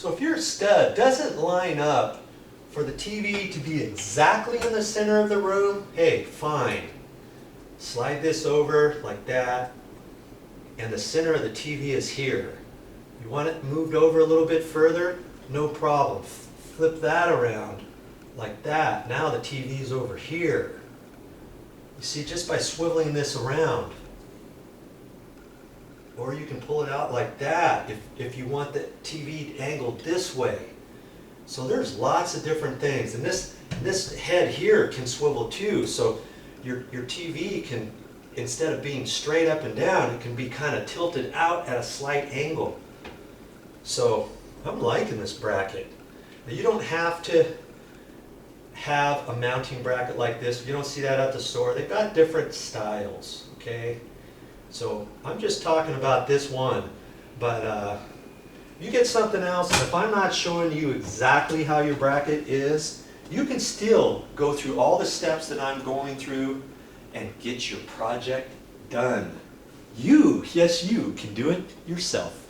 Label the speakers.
Speaker 1: So if your stud doesn't line up for the TV to be exactly in the center of the room, hey, fine. Slide this over like that, and the center of the TV is here. You want it moved over a little bit further? No problem. Flip that around like that. Now the TV is over here. You see, just by swiveling this around. Or you can pull it out like that if you want the TV angled this way. So there's lots of different things. And this head here can swivel too. So your TV can, instead of being straight up and down, it can be kind of tilted out at a slight angle. So I'm liking this bracket. Now, you don't have to have a mounting bracket like this. You don't see that at the store. They've got different styles, okay? So I'm just talking about this one, but you get something else, and if I'm not showing you exactly how your bracket is, you can still go through all the steps that I'm going through and get your project done. You, yes you, can do it yourself.